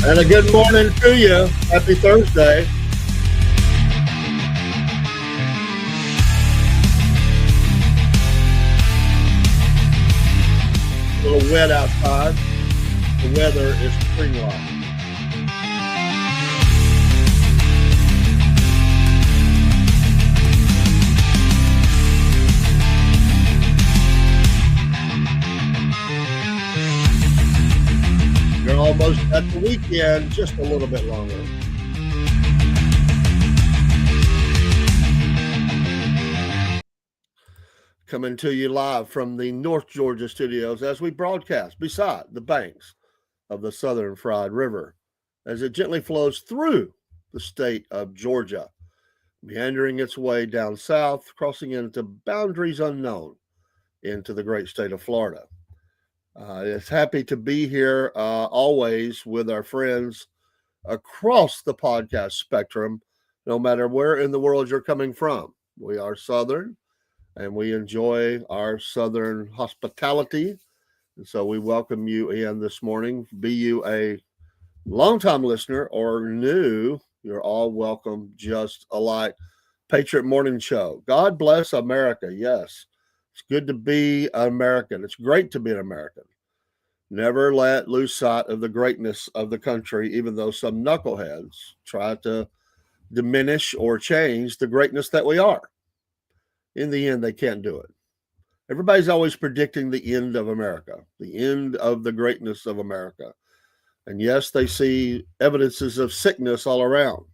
And a good morning to you. Happy Thursday. A little wet outside. The weather is spring-like. You're almost at the weekend, just a little bit longer. Coming to you live from the North Georgia studios as we broadcast beside the banks of the Southern Fried River as it gently flows through the state of Georgia, meandering its way down south, crossing into boundaries unknown into the great state of Florida. It's happy to be here always with our friends across the podcast spectrum, no matter where in the world you're coming from. We are Southern, and we enjoy our Southern hospitality. And so we welcome you in this morning. Be you a longtime listener or new, you're all welcome just alike. Patriot Morning Show. God bless America. Yes. It's good to be American. It's great to be an American. Never lose sight of the greatness of the country, even though some knuckleheads try to diminish or change the greatness that we are. In the end, they can't do it. Everybody's always predicting the end of America, the end of the greatness of America. And yes, they see evidences of sickness all around.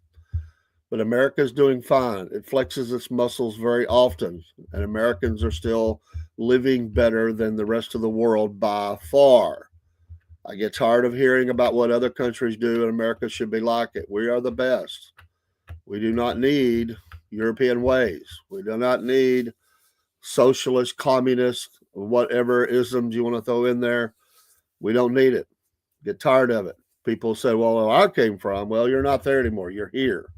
But America is doing fine. It flexes its muscles very often, and Americans are still living better than the rest of the world by far. I get tired of hearing about what other countries do, and America should be like it. We are the best. We do not need European ways. We do not need socialist, communist, whatever isms you want to throw in there. We don't need it. Get tired of it. People say, well, where I came from. Well, you're not there anymore. You're here.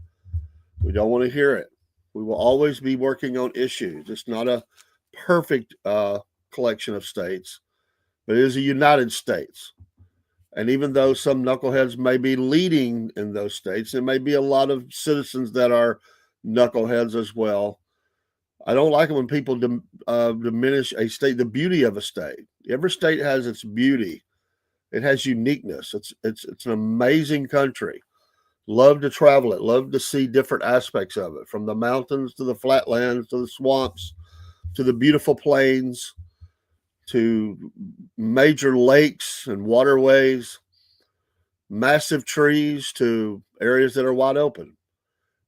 We don't want to hear it. We will always be working on issues. It's not a perfect collection of states, but it is a United States. And even though some knuckleheads may be leading in those states, there may be a lot of citizens that are knuckleheads as well. I don't like it when people diminish a state, the beauty of a state. Every state has its beauty. It has uniqueness. It's an amazing country. Love to travel it. Love to see different aspects of it, from the mountains to the flatlands to the swamps to the beautiful plains to major lakes and waterways, massive trees to areas that are wide open.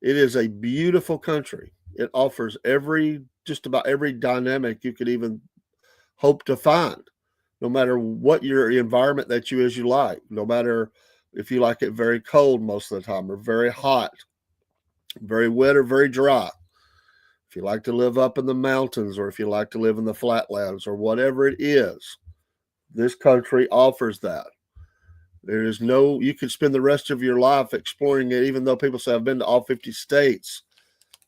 It is a beautiful country. It offers just about every dynamic you could even hope to find, no matter what your environment that you like, no matter if you like it very cold most of the time or very hot, very wet or very dry. If you like to live up in the mountains or if you like to live in the flatlands or whatever it is, this country offers that. You could spend the rest of your life exploring it, even though people say I've been to all 50 states.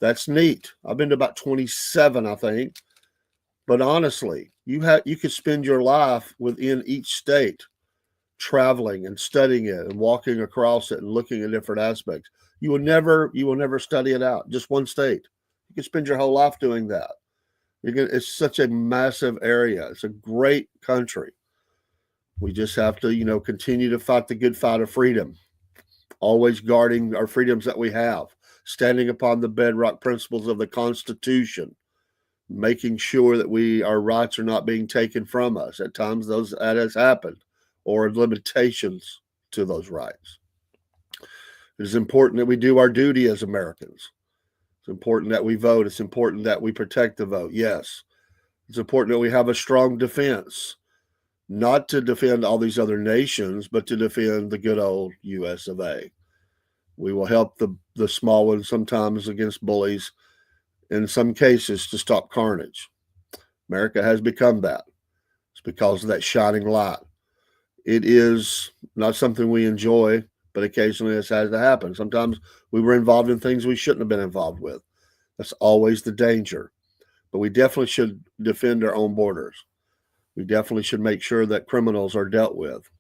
That's neat. I've been to about 27, I think. But honestly, you could spend your life within each state, traveling and studying it and walking across it and looking at different aspects. You will never study it out. Just one state. You can spend your whole life doing that. It's such a massive area. It's a great country. We just have to, continue to fight the good fight of freedom, always guarding our freedoms that we have, standing upon the bedrock principles of the Constitution, making sure that our rights are not being taken from us. At times that has happened, or limitations to those rights. It is important that we do our duty as Americans. It's important that we vote. It's important that we protect the vote. Yes. It's important that we have a strong defense, not to defend all these other nations, but to defend the good old US of A. We will help the small ones sometimes against bullies, in some cases to stop carnage. America has become that. It's because of that shining light. It is not something we enjoy, but occasionally this has to happen. Sometimes we were involved in things we shouldn't have been involved with. That's always the danger. But we definitely should defend our own borders. We definitely should make sure that criminals are dealt with.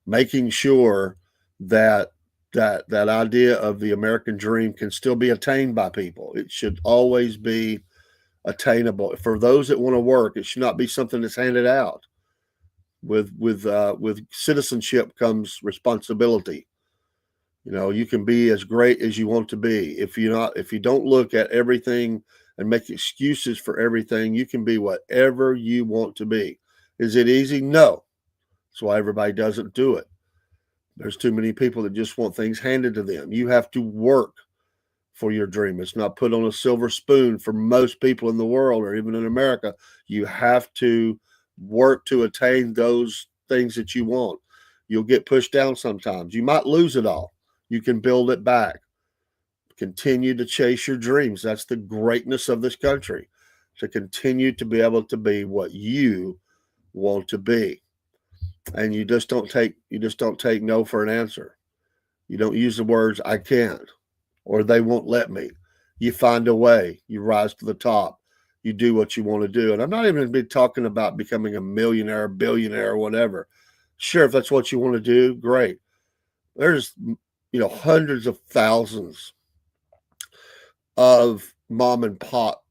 making sure that that idea of the American dream can still be attained by people. It should always be attainable for those that want to work. It should not be something that's handed out. With citizenship comes responsibility. You know, you can be as great as you want to be. If you don't look at everything and make excuses for everything, you can be whatever you want to be. Is it easy? No. That's why everybody doesn't do it. There's too many people that just want things handed to them. You have to work for your dream. It's not put on a silver spoon for most people in the world or even in America. You have to work to attain those things that you want. You'll get pushed down sometimes. You might lose it all. You can build it back. Continue to chase your dreams. That's the greatness of this country, to continue to be able to be what you want to be. And you just don't take no for an answer. You don't use the words I can't or they won't let me. You find a way. You rise to the top. You do what you want to do. And I'm not even going to be talking about becoming a millionaire, billionaire, or whatever. Sure, if that's what you want to do, great. There's, hundreds of thousands of mom and pop,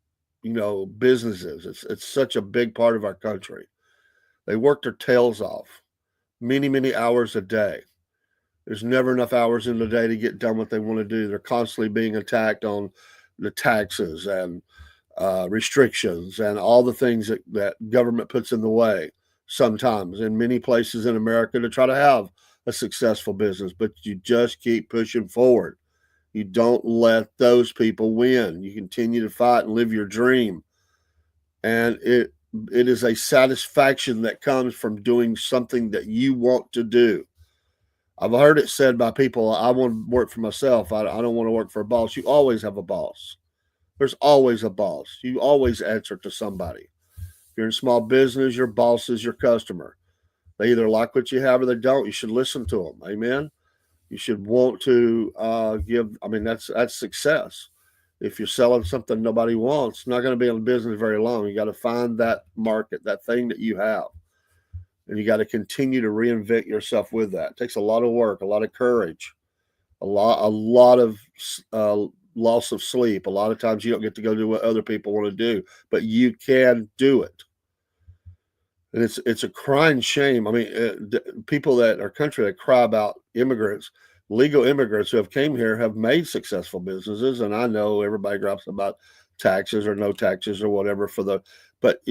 businesses. It's such a big part of our country. They work their tails off many, many hours a day. There's never enough hours in the day to get done what they want to do. They're constantly being attacked on the taxes and restrictions and all the things that government puts in the way sometimes in many places in America to try to have a successful business. But you just keep pushing forward. You don't let those people win. You continue to fight and live your dream. And it is a satisfaction that comes from doing something that you want to do. I've heard it said by people, I want to work for myself. I don't want to work for a boss. You always have a boss. There's always a boss. You always answer to somebody. If you're in small business, your boss is your customer. They either like what you have or they don't. You should listen to them. Amen. You should want to give. I mean, that's success. If you're selling something nobody wants, it's not going to be in business very long. You got to find that market, that thing that you have. And you got to continue to reinvent yourself with that. It takes a lot of work, a lot of courage, a lot of loss of sleep. A lot of times you don't get to go do what other people want to do, but you can do it. And it's a crying shame. I mean, people that our country that cry about immigrants, legal immigrants who have came here have made successful businesses. And I know everybody gripes about taxes or no taxes or whatever but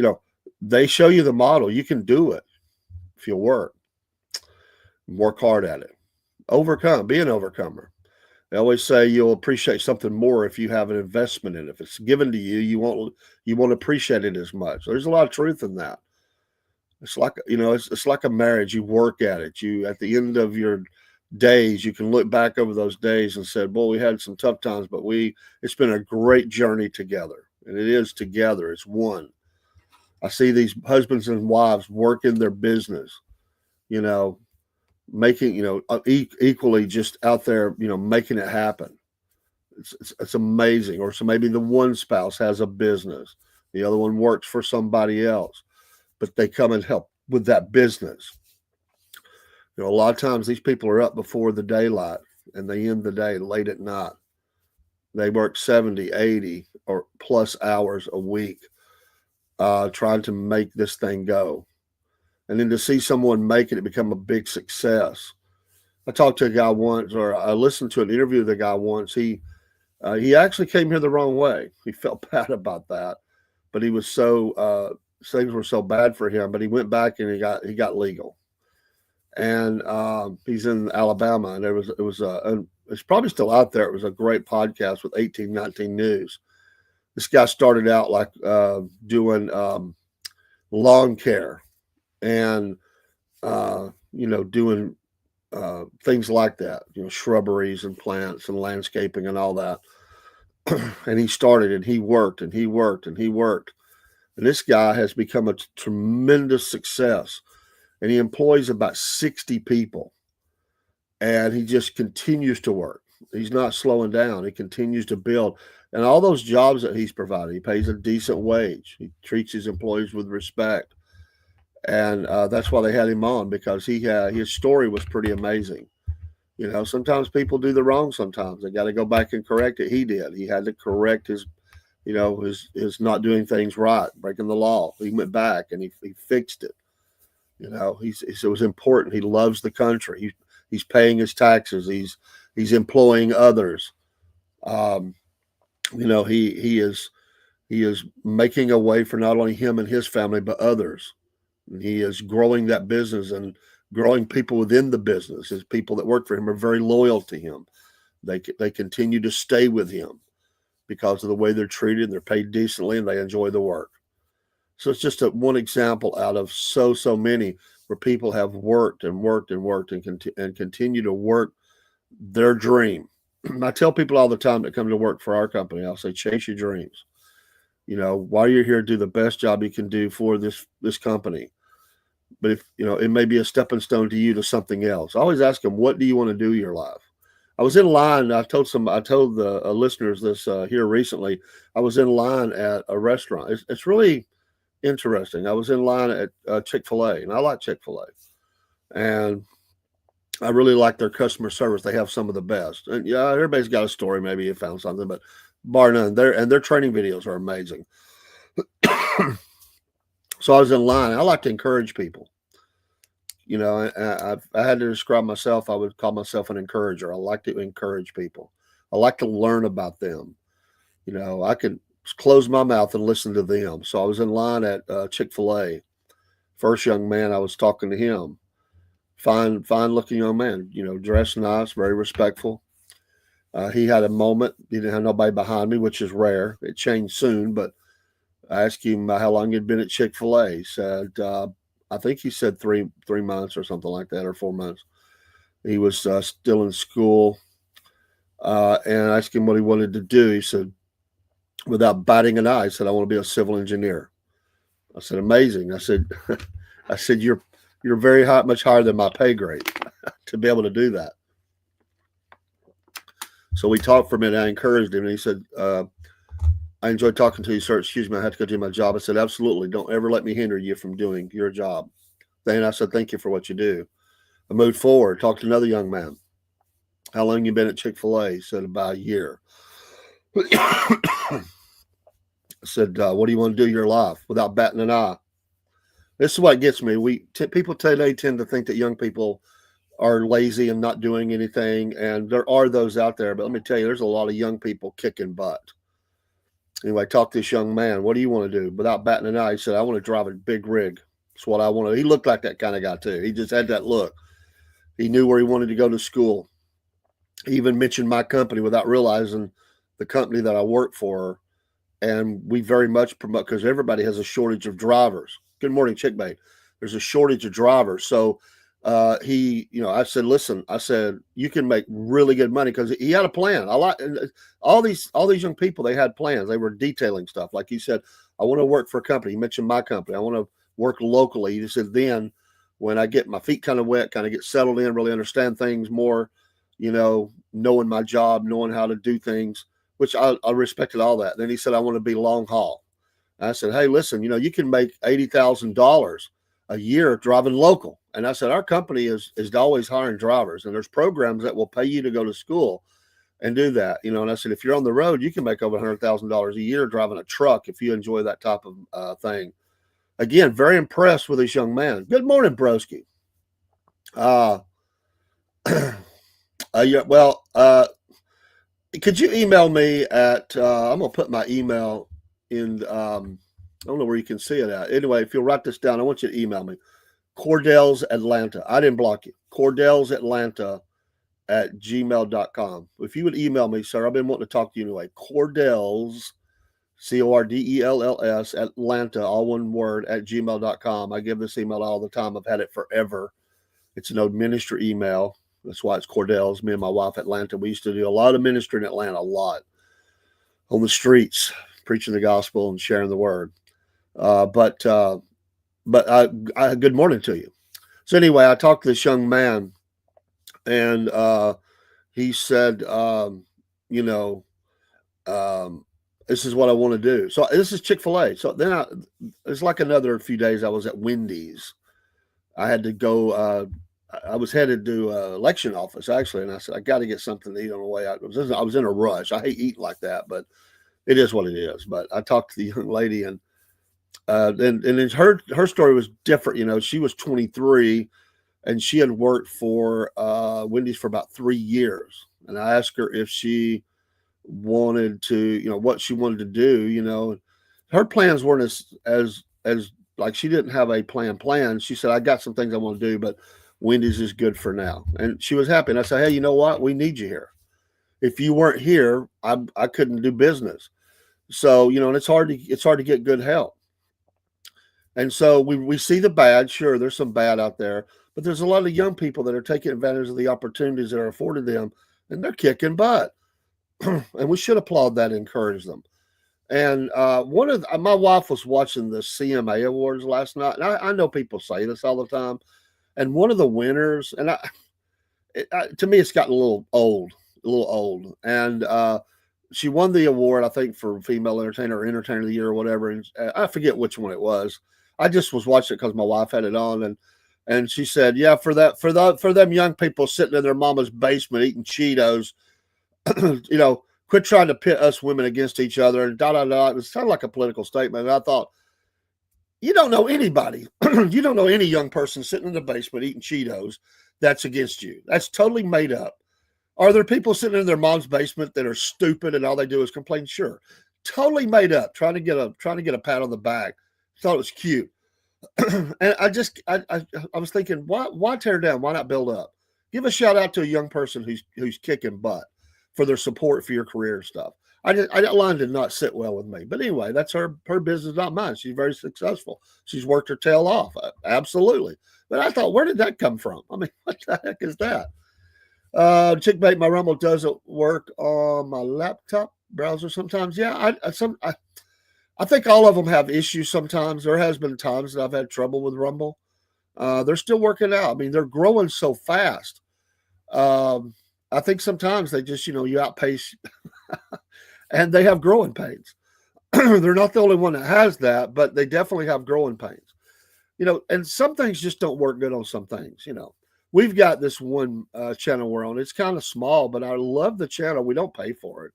they show you the model. You can do it if you work hard at it, be an overcomer. They always say you'll appreciate something more if you have an investment in it. If it's given to you, you won't appreciate it as much. There's a lot of truth in that. It's like, it's like a marriage. You work at it. You, at the end of your days, you can look back over those days and say, boy, we had some tough times, but it's been a great journey together. And it is together. It's one. I see these husbands and wives working their business, making, equally just out there, making it happen. It's amazing. Or so maybe the one spouse has a business, the other one works for somebody else, but they come and help with that business. A lot of times these people are up before the daylight and they end the day late at night. They work 70, 80 or plus hours a week trying to make this thing go. And then to see someone make it become a big success. I talked to a guy once, or I listened to an interview of the guy once. He actually came here the wrong way. He felt bad about that, but he was things were so bad for him. But he went back and he got legal, and he's in Alabama. And it's probably still out there. It was a great podcast with 1819 News. This guy started out like doing lawn care and doing things like that, shrubberies and plants and landscaping and all that. And he started and he worked and he worked and he worked. And this guy has become a tremendous success. And he employs about 60 people. And he just continues to work. He's not slowing down. He continues to build. And all those jobs that he's provided, he pays a decent wage. He treats his employees with respect. And that's why they had him on, because his story was pretty amazing. Sometimes people do the wrong. Sometimes they got to go back and correct it. He did. He had to correct his not doing things right, breaking the law. He went back and he fixed it. It was important. He loves the country. He's paying his taxes. He's employing others. Um, he is making a way for not only him and his family, but others. And he is growing that business and growing people within the business. His people that work for him are very loyal to him. They continue to stay with him because of the way they're treated. They're paid decently and they enjoy the work. So it's just one example out of so many where people have worked and worked and worked and continue to work their dream. I tell people all the time that come to work for our company, I'll say, chase your dreams. While you're here, do the best job you can do for this company. But if it may be a stepping stone to you to something else. I always ask them, what do you want to do in your life? I was in line. I told the listeners this here recently. I was in line at a restaurant. It's really interesting. I was in line at Chick-fil-A, and I like Chick-fil-A, and I really like their customer service. They have some of the best. And yeah, everybody's got a story. Maybe you found something, but bar none. Their training videos are amazing. So I was in line. I like to encourage people. I had to describe myself. I would call myself an encourager. I like to encourage people. I like to learn about them. I could close my mouth and listen to them. So I was in line at Chick-fil-A. First young man, I was talking to him. Fine looking young man, dressed nice, very respectful. He had a moment. He didn't have nobody behind me, which is rare. It changed soon, but I asked him how long he'd been at Chick-fil-A. He said, I think he said 3 months or something like that, or 4 months. He was still in school. And I asked him what he wanted to do. He said, without batting an eye, he said, I want to be a civil engineer. I said, amazing. I said, you're very high, much higher than my pay grade to be able to do that. So we talked for a minute. I encouraged him, and he said, I enjoyed talking to you, sir. Excuse me, I had to go do my job. I said, absolutely. Don't ever let me hinder you from doing your job. Then I said, thank you for what you do. I moved forward, talked to another young man. How long you been at Chick-fil-A? He said, about a year. I said, what do you want to do your life without batting an eye? This is what gets me. People today tend to think that young people are lazy and not doing anything. And there are those out there. But let me tell you, there's a lot of young people kicking butt. Anyway, I talked to this young man. What do you want to do? Without batting an eye, he said, I want to drive a big rig. That's what I want to. He looked like that kind of guy, too. He just had that look. He knew where he wanted to go to school. He even mentioned my company without realizing the company that I work for. And we very much promote, because everybody has a shortage of drivers. Good morning, Chickbait. There's a shortage of drivers. So I said, listen, you can make really good money, because he had a plan. I like all these young people. They had plans. They were detailing stuff. Like he said, I want to work for a company. He mentioned my company. I want to work locally. He said, then when I get my feet kind of wet, kind of get settled in, really understand things more, knowing my job, knowing how to do things, which I respected all that. Then he said, I want to be long haul. I said, hey, listen, you can make $80,000 a year driving local. And I said, our company is always hiring drivers, and there's programs that will pay you to go to school and do that. And I said, if you're on the road, you can make over $100,000 a year driving a truck if you enjoy that type of thing. Again, very impressed with this young man. Good morning, broski. Could you email me at, I'm going to put my email in, I don't know where you can see it at. Anyway, if you'll write this down, I want you to email me. Cordell's Atlanta. I didn't block you. Cordell's Atlanta at gmail.com. If you would email me, sir, I've been wanting to talk to you anyway. Cordell's, Cordells, Atlanta, all one word, at gmail.com. I give this email all the time. I've had it forever. It's an old ministry email. That's why it's Cordell's. Me and my wife, Atlanta. We used to do a lot of ministry in Atlanta, a lot. On the streets, preaching the gospel and sharing the word. But good morning to you. So anyway, I talked to this young man, and he said, this is what I want to do. So this is Chick-fil-A. So then it's like another few days I was at Wendy's. I had to go. I was headed to election office actually, and I said I got to get something to eat on the way out. I was in a rush. I hate eating like that, but it is what it is. But I talked to the young lady, and her story was different. You know, she was 23, and she had worked for Wendy's for about 3 years. And I asked her if she wanted to, what she wanted to do. Her plans weren't as like she didn't have a plan. She said, I got some things I want to do, but Wendy's is good for now. And she was happy. And I said, hey, you know what? We need you here. If you weren't here, I couldn't do business. So, and it's hard to get good help. And so we see the bad. Sure, there's some bad out there, but there's a lot of young people that are taking advantage of the opportunities that are afforded them, and they're kicking butt. And we should applaud that and encourage them. And my wife was watching the CMA Awards last night, and I know people say this all the time. And one of the winners, and to me, it's gotten a little old. And she won the award, I think, for female entertainer or entertainer of the year or whatever. And I forget which one it was. I just was watching it because my wife had it on, and she said, "Yeah, for them young people sitting in their mama's basement eating Cheetos, quit trying to pit us women against each other." And da da da. It was kind of like a political statement. And I thought, you don't know anybody, you don't know any young person sitting in the basement eating Cheetos that's against you. That's totally made up. Are there people sitting in their mom's basement that are stupid and all they do is complain? Sure, totally made up, trying to get a pat on the back. Thought it was cute. And I was thinking, why tear down? Why not build up? Give a shout out to a young person who's kicking butt for their support for your career and stuff. That line did not sit well with me. But anyway, that's her business, not mine. She's very successful. She's worked her tail off. Absolutely. But I thought, where did that come from? I mean, what the heck is that? Chickbait, my Rumble doesn't work on my laptop browser sometimes. Yeah, I think all of them have issues sometimes. There has been times that I've had trouble with Rumble. They're still working out. I mean, they're growing so fast. I think sometimes they just, you outpace and they have growing pains. They're not the only one that has that, but they definitely have growing pains. And some things just don't work good on some things. We've got this one channel we're on. It's kind of small, but I love the channel. We don't pay for it.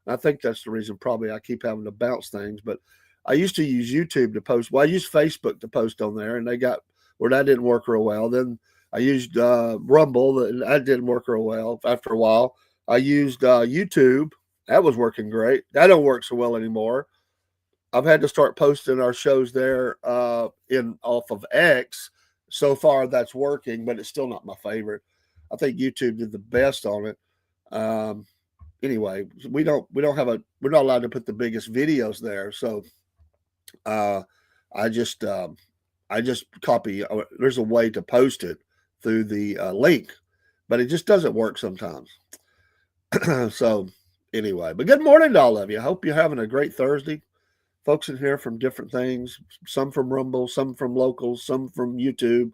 I think that's the reason probably I keep having to bounce things. But I used to use YouTube to post. Well, I used Facebook to post on there, and that didn't work real well. Then I used Rumble, and that didn't work real well. After a while, I used YouTube. That was working great. That don't work so well anymore. I've had to start posting our shows there off of X. So far, that's working, but it's still not my favorite. I think YouTube did the best on it. Anyway, we're not allowed to put the biggest videos there. So I just copy. There's a way to post it through the link, but it just doesn't work sometimes. So anyway, but good morning to all of you. I hope you're having a great Thursday. Folks in here from different things, some from Rumble, some from locals, some from YouTube,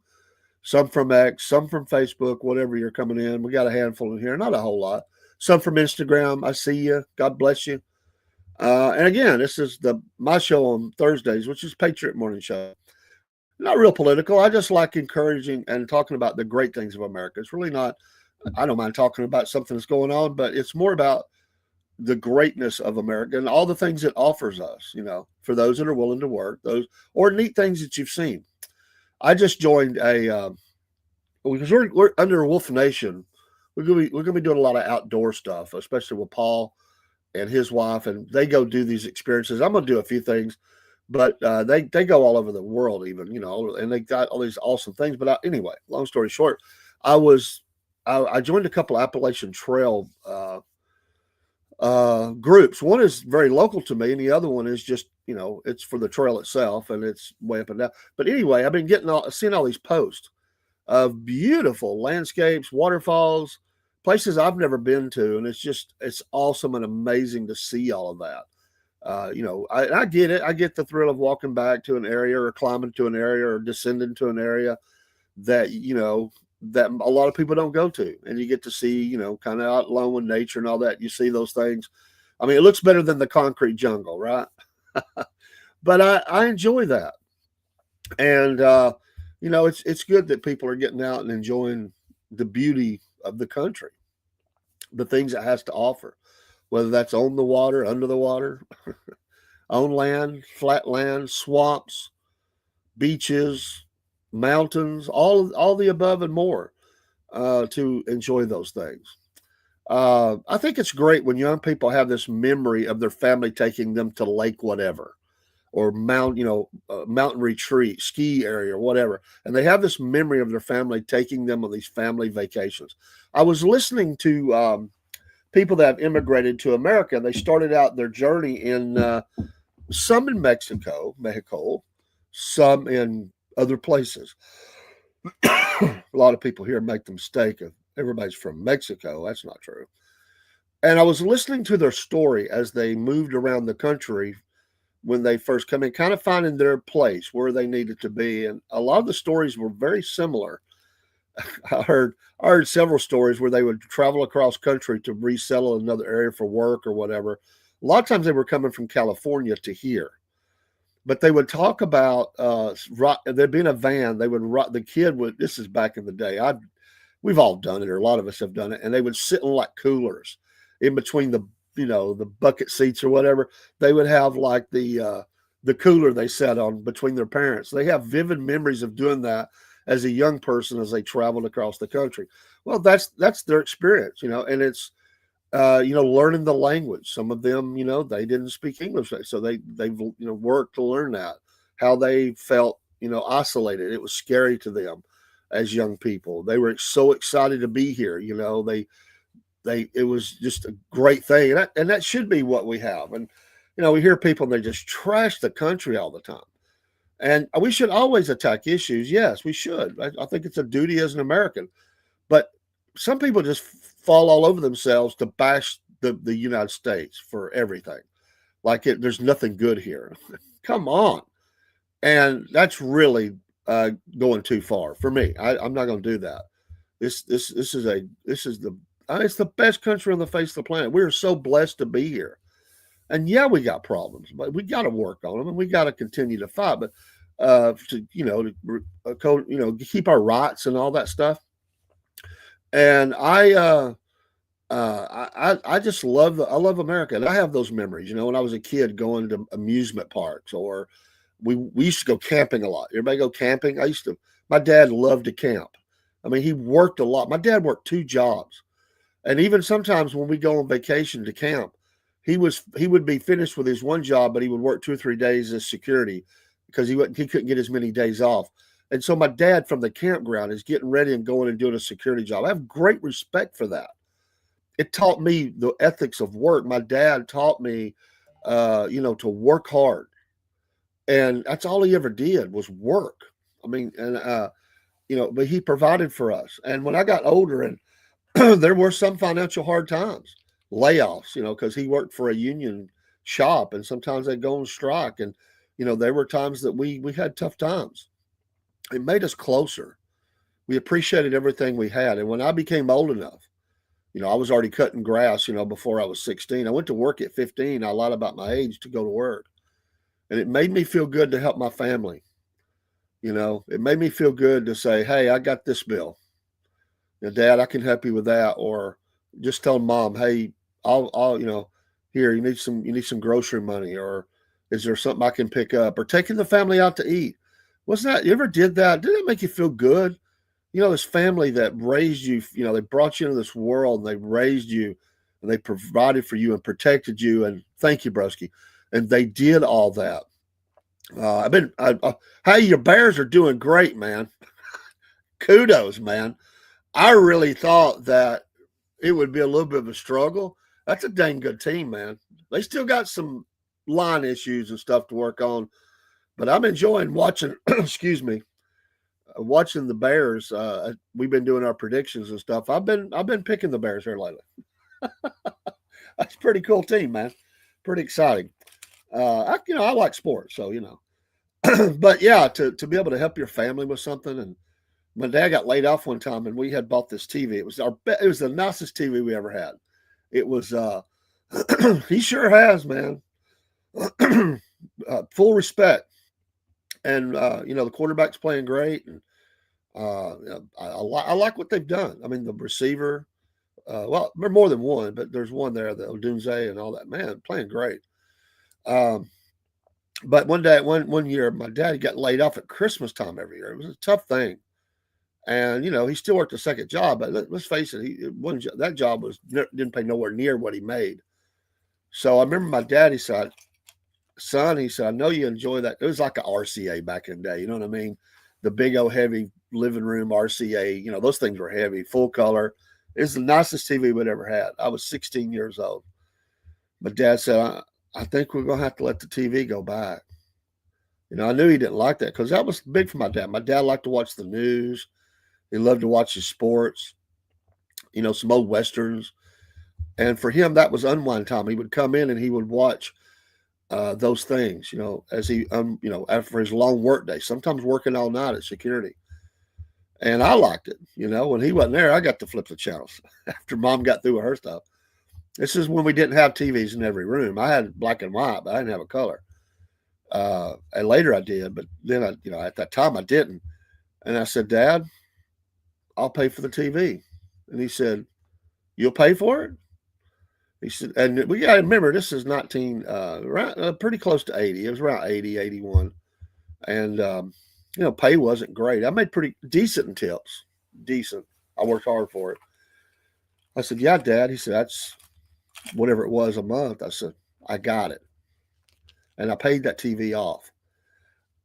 some from X, some from Facebook, whatever you're coming in. We got a handful in here, not a whole lot. Some from Instagram. I see you. God bless you. And again, this is my show on Thursdays, which is Patriot Morning Show. Not real political. I just like encouraging and talking about the great things of America. It's really not, I don't mind talking about something that's going on, but it's more about the greatness of America and all the things it offers us, for those that are willing to work, those or neat things that you've seen. I just joined because we're under Wolf Nation. We're gonna be doing a lot of outdoor stuff, especially with Paul and his wife, and they go do these experiences. I'm gonna do a few things, but they go all over the world, even and they got all these awesome things. But anyway, long story short, I joined a couple of Appalachian Trail groups. One is very local to me, and the other one is just it's for the trail itself, and it's way up and down. But anyway, I've been seeing all these posts of beautiful landscapes, waterfalls, places I've never been to, and it's awesome and amazing to see all of that. I get it. I get the thrill of walking back to an area or climbing to an area or descending to an area that that a lot of people don't go to, and you get to see, kind of out alone with nature and all that. You see those things. I mean, it looks better than the concrete jungle, right? But I enjoy that. And, it's good that people are getting out and enjoying the beauty of the country, the things it has to offer, whether that's on the water, under the water, on land, flat land, swamps, beaches, mountains, all the above and more, to enjoy those things. I think it's great when young people have this memory of their family taking them to lake whatever or mountain retreat, ski area or whatever, and they have this memory of their family taking them on these family vacations. I was listening to people that have immigrated to America. They started out their journey in some in Mexico, some in other places. A lot of people here make the mistake of everybody's from Mexico. That's not true. And I was listening to their story as they moved around the country when they first come in, kind of finding their place where they needed to be. And a lot of the stories were very similar. I heard several stories where they would travel across country to resettle in another area for work or whatever. A lot of times they were coming from California to here, but they would talk about there'd be in a van. They would the kid would. This is back in the day. We've all done it, or a lot of us have done it, and they would sit in like coolers in between the bucket seats or whatever. They would have like the cooler they sat on between their parents. They have vivid memories of doing that as a young person as they traveled across the country. Well, that's their experience, and it's learning the language. Some of them, they didn't speak English, so they've worked to learn that. How they felt, isolated. It was scary to them as young people. They were so excited to be here. It was just a great thing, and that should be what we have. And we hear people and they just trash the country all the time. And we should always attack issues. Yes, we should. I think it's a duty as an American. But some people just fall all over themselves to bash the United States for everything. Like there's nothing good here. Come on. And that's really going too far for me. I'm not going to do that. It's the best country on the face of the planet. We are so blessed to be here. And yeah, we got problems, but we got to work on them and we got to continue to fight. But to keep our rights and all that stuff. And I just I love America, and I have those memories. When I was a kid going to amusement parks, or we used to go camping a lot. Everybody go camping. My dad loved to camp. I mean, he worked a lot. My dad worked 2 jobs, and even sometimes when we go on vacation to camp, he would be finished with his one job, but he would work 2 or 3 days as security because he couldn't get as many days off. And so my dad from the campground is getting ready and going and doing a security job. I have great respect for that. It taught me the ethics of work. My dad taught me, to work hard, and that's all he ever did was work. I mean, and but he provided for us. And when I got older, and there were some financial hard times, layoffs, because he worked for a union shop, and sometimes they'd go on strike, and there were times that we had tough times. It made us closer. We appreciated everything we had. And when I became old enough, I was already cutting grass, before I was 16. I went to work at 15. I lied about my age to go to work. And it made me feel good to help my family. It made me feel good to say, hey, I got this bill. Dad, I can help you with that. Or just tell mom, hey, I'll here, you need some grocery money, or is there something I can pick up, or taking the family out to eat. Wasn't that, you ever did that? Didn't it make you feel good? This family that raised you, they brought you into this world, and they raised you, and they provided for you and protected you. And thank you, broski. And they did all that. Hey, your Bears are doing great, man. Kudos, man. I really thought that it would be a little bit of a struggle. That's a dang good team, man. They still got some line issues and stuff to work on, but I'm enjoying watching, excuse me, watching the Bears. We've been doing our predictions and stuff. I've been picking the Bears here lately. That's a pretty cool team, man. Pretty exciting. I like sports, so but yeah, to be able to help your family with something. And my dad got laid off one time, and we had bought this TV. It was the nicest TV we ever had. It was he sure has, man. Full respect. And the quarterback's playing great, and I like what they've done. I mean, the receiver, well, there are more than one, but there's one there, the Odunze and all that. Man, playing great. Um, but one year, my dad got laid off at Christmas time every year. It was a tough thing, and he still worked a second job. But let's face it, that job didn't pay nowhere near what he made. So I remember my dad. He said, "Son," he said, "I know you enjoy that." It was like a RCA back in the day. You know what I mean? The big old heavy living room RCA. Those things were heavy, full color. It was the nicest TV we'd ever had. I was 16 years old. My dad said, I think we're going to have to let the TV go back. I knew he didn't like that because that was big for my dad. My dad liked to watch the news. He loved to watch his sports, some old Westerns. And for him, that was unwind time. He would come in and he would watch those things, as he, after his long work day, sometimes working all night at security. And I liked it. When he wasn't there, I got to flip the channels after mom got through with her stuff. This is when we didn't have TVs in every room. I had black and white, but I didn't have a color. And later I did, but then at that time I didn't. And I said, Dad, I'll pay for the TV. And he said, you'll pay for it? He said, and we got to remember, this is pretty close to 80. It was around 80, 81. And, pay wasn't great. I made pretty decent in tips. Decent. I worked hard for it. I said, yeah, Dad. He said, that's whatever it was a month. I said, I got it. And I paid that TV off.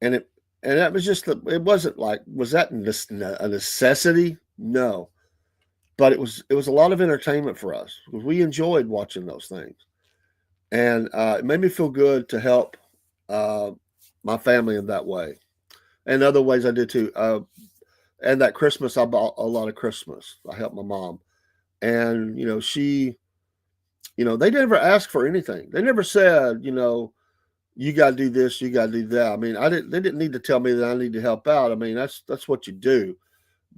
And that was it wasn't like, was that a necessity? No. But it was a lot of entertainment for us because we enjoyed watching those things. And it made me feel good to help my family in that way. And other ways I did too. And that Christmas, I bought a lot of Christmas. I helped my mom. And, she, they never asked for anything. They never said, you got to do this, you got to do that. I mean, they didn't need to tell me that I need to help out. I mean, that's what you do.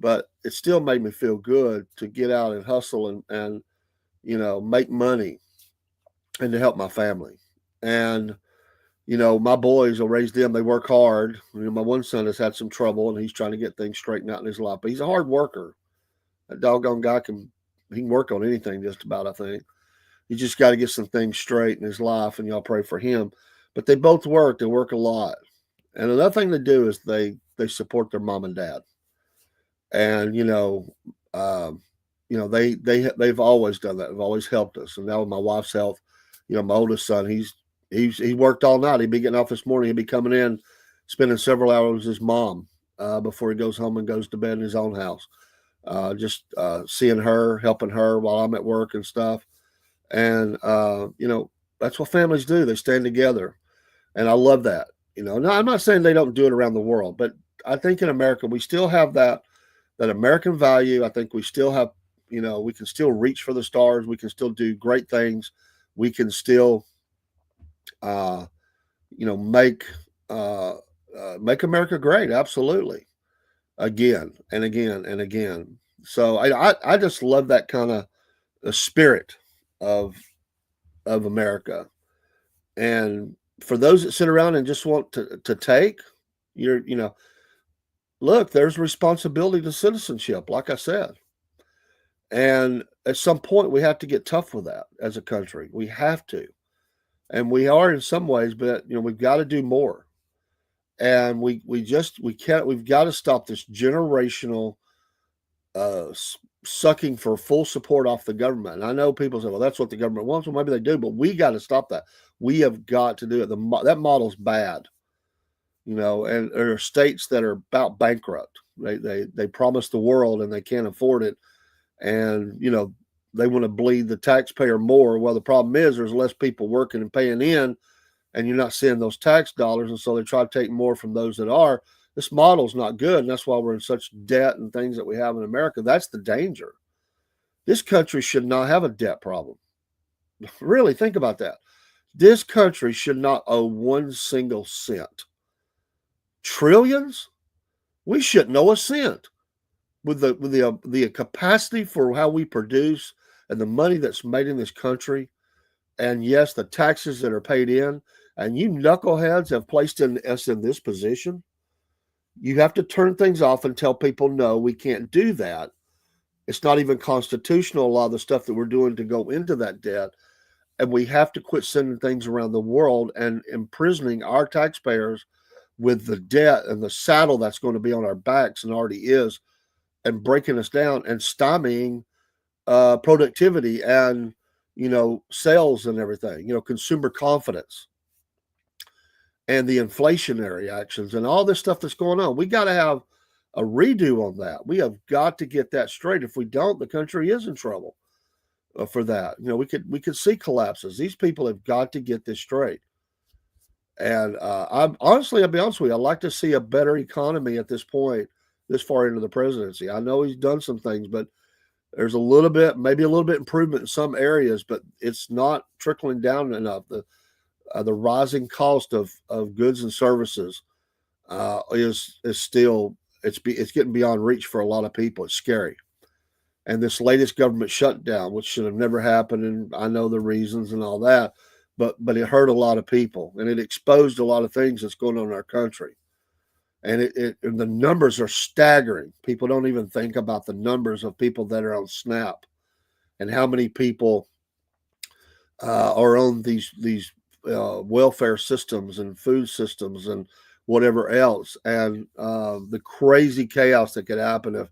But it still made me feel good to get out and hustle and make money and to help my family. And, my boys, will raise them. They work hard. My one son has had some trouble and he's trying to get things straightened out in his life. But he's a hard worker. That doggone guy can work on anything just about, I think. You just got to get some things straight in his life, and y'all pray for him. But they both work. They work a lot. And another thing they do is they support their mom and dad. And they've always done that. They've always helped us. And now with my wife's health, my oldest son, he worked all night. He'd be getting off this morning. He'd be coming in, spending several hours with his mom before he goes home and goes to bed in his own house. Just seeing her, helping her while I'm at work and stuff. And that's what families do. They stand together, and I love that. Now I'm not saying they don't do it around the world, but I think in America we still have that American value. I think we still have, we can still reach for the stars. We can still do great things. We can still, make America great. Absolutely. Again and again and again. So I just love that kind of the spirit of America. And for those that sit around and just want to take, look, there's responsibility to citizenship, like I said. And at some point, we have to get tough with that as a country. We have to. And we are in some ways, but, we've got to do more. And we've got to stop this generational sucking for full support off the government. And I know people say, well, that's what the government wants. Well, maybe they do, but we got to stop that. We have got to do it. That model's bad. And there are states that are about bankrupt. They promise the world and they can't afford it. And, they want to bleed the taxpayer more. Well, the problem is there's less people working and paying in, and you're not seeing those tax dollars. And so they try to take more from those that are. This model's not good. And that's why we're in such debt and things that we have in America. That's the danger. This country should not have a debt problem. Really, think about that. This country should not owe one single cent. Trillions? We shouldn't owe a cent. With the capacity for how we produce and the money that's made in this country, and yes, the taxes that are paid in, and you knuckleheads have placed us in this position. You have to turn things off and tell people, no, we can't do that. It's not even constitutional, a lot of the stuff that we're doing to go into that debt. And we have to quit sending things around the world and imprisoning our taxpayers with the debt and the saddle that's going to be on our backs and already is, and breaking us down and stymieing productivity and, sales and everything, consumer confidence and the inflationary actions and all this stuff that's going on. We got to have a redo on that. We have got to get that straight. If we don't, the country is in trouble for that. We could see collapses. These people have got to get this straight. And I'll be honest with you, I'd like to see a better economy at this point, this far into the presidency. I know he's done some things, but there's maybe a little bit improvement in some areas, but it's not trickling down enough. The rising cost of goods and services is still it's getting beyond reach for a lot of people. It's scary. And this latest government shutdown, which should have never happened, and I know the reasons and all that, but it hurt a lot of people and it exposed a lot of things that's going on in our country. And and the numbers are staggering. People don't even think about the numbers of people that are on SNAP and how many people are on these welfare systems and food systems and whatever else, and the crazy chaos that could happen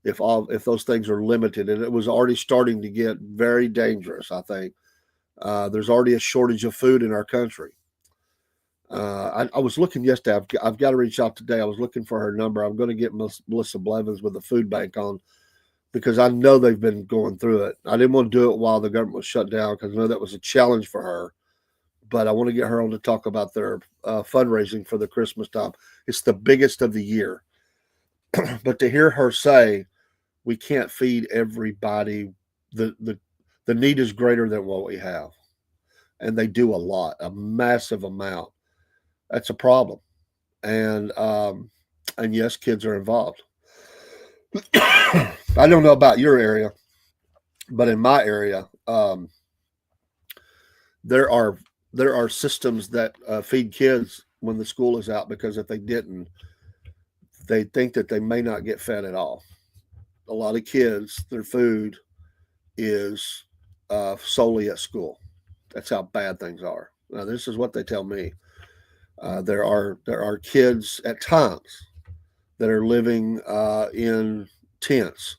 if those things are limited. And it was already starting to get very dangerous. I think there's already a shortage of food in our country. I was looking yesterday. I've got to reach out today. I was looking for her number. I'm going to get Melissa Blevins with the food bank on because I know they've been going through it. I didn't want to do it while the government was shut down because I know that was a challenge for her. But I want to get her on to talk about their fundraising for the Christmas time. It's the biggest of the year. But to hear her say, we can't feed everybody, the need is greater than what we have. And they do a massive amount. That's a problem. And yes, kids are involved. I don't know about your area, but in my area, there are systems that feed kids when the school is out, because if they didn't, they think that they may not get fed at all. A lot of kids, their food is solely at school. That's how bad things are. Now, this is what they tell me. There are kids at times that are living in tents,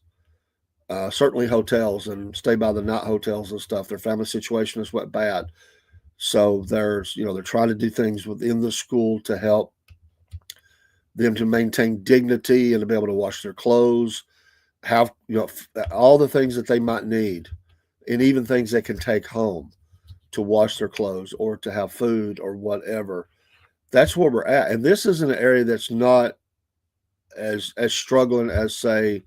certainly hotels and stay by the night hotels and stuff. Their family situation is what bad. So they're trying to do things within the school to help them to maintain dignity and to be able to wash their clothes, have all the things that they might need, and even things they can take home to wash their clothes or to have food or whatever. That's where we're at, and this is an area that's not as struggling as, say,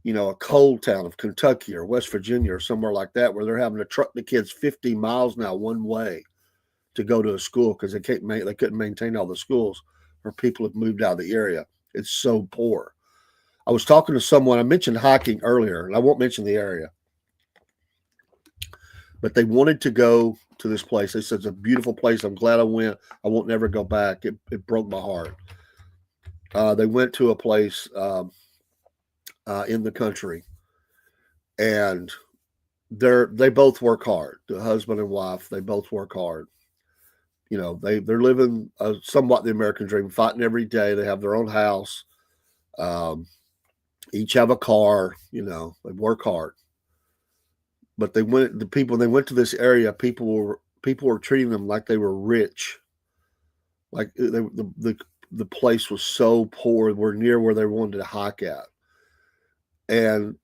a coal town of Kentucky or West Virginia or somewhere like that, where they're having to truck the kids 50 miles now one way to go to a school because they couldn't maintain all the schools, or people have moved out of the area. It's so poor. I was talking to someone. I mentioned hiking earlier, and I won't mention the area, but they wanted to go to this place. They said it's a beautiful place. I'm glad I went. I won't never go back. It broke my heart. They went to a place in the country, and they both work hard. The husband and wife, they both work hard. They're living somewhat the American dream, fighting every day. They have their own house, each have a car. They work hard. But they went to this area. People were treating them like they were rich. Like the place was so poor. We're near where they wanted to hike at, and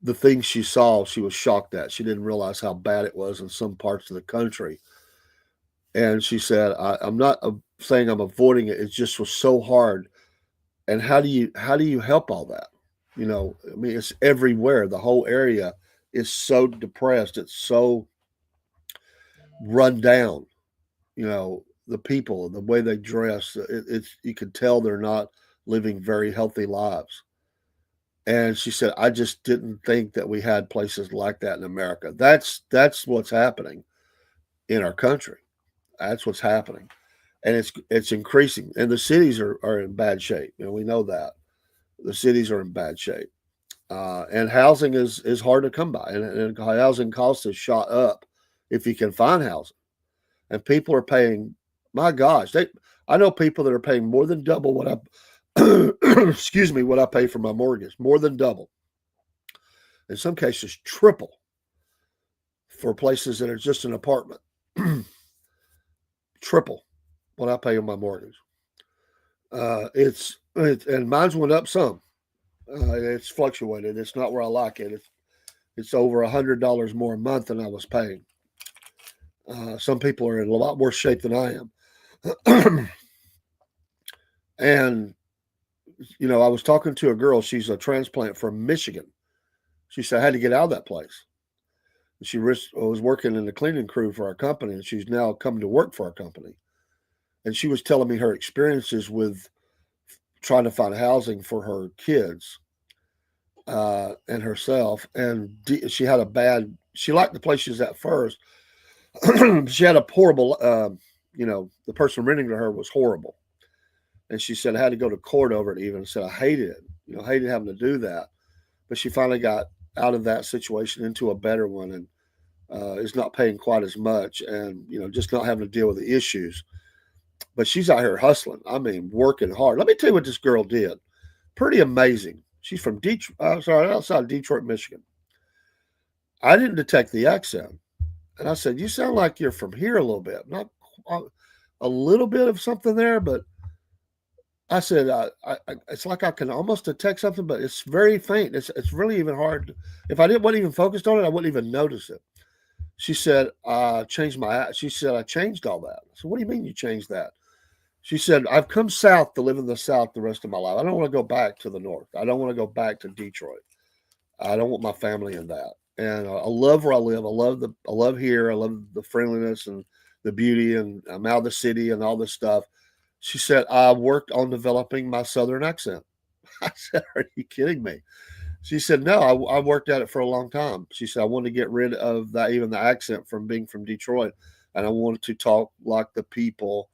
the things she saw, she was shocked at. She didn't realize how bad it was in some parts of the country. And she said, I'm not saying I'm avoiding it. It just was so hard. And how do you help all that? It's everywhere. The whole area is so depressed. It's so run down. The people, the way they dress, you can tell they're not living very healthy lives. And she said, I just didn't think that we had places like that in America. That's what's happening in our country. That's what's happening. and it's increasing. And the cities are in bad shape. We know that the cities are in bad shape, and housing is hard to come by, and housing costs have shot up if you can find housing, and people are paying. My gosh, I know people that are paying more than double what I excuse me, what I pay for my mortgage, more than double. In some cases, triple for places that are just an apartment. Triple what I pay on my mortgage. And mine's went up some. It's fluctuated. It's not where I like it. It's over $100 more a month than I was paying. Some people are in a lot worse shape than I am. And I was talking to a girl. She's a transplant from Michigan. She said I had to get out of that place. She was working in the cleaning crew for our company, and she's now come to work for our company. And she was telling me her experiences with trying to find housing for her kids and herself. And she had she liked the place she was at first. She had a horrible, the person renting to her was horrible. And she said I had to go to court over it even. Said I hated it, hated having to do that. But she finally got out of that situation into a better one, and is not paying quite as much, and just not having to deal with the issues. But she's out here hustling. I mean, working hard. Let me tell you what this girl did. Pretty amazing. She's from outside Detroit, Michigan. I didn't detect the accent, and I said, "You sound like you're from here a little bit. Not a little bit of something there, but." I said, it's like I can almost detect something, but it's very faint. It's really even hard. If I wasn't even focused on it, I wouldn't even notice it. She said, she said, I changed all that. So what do you mean you changed that? She said, I've come south to live in the South the rest of my life. I don't want to go back to the North. I don't want to go back to Detroit. I don't want my family in that. And I love where I live. I love here. I love the friendliness and the beauty, and I'm out of the city and all this stuff. She said, I worked on developing my Southern accent. I said, are you kidding me? She said, no, I worked at it for a long time. She said, I wanted to get rid of that, even the accent from being from Detroit. And I wanted to talk like the people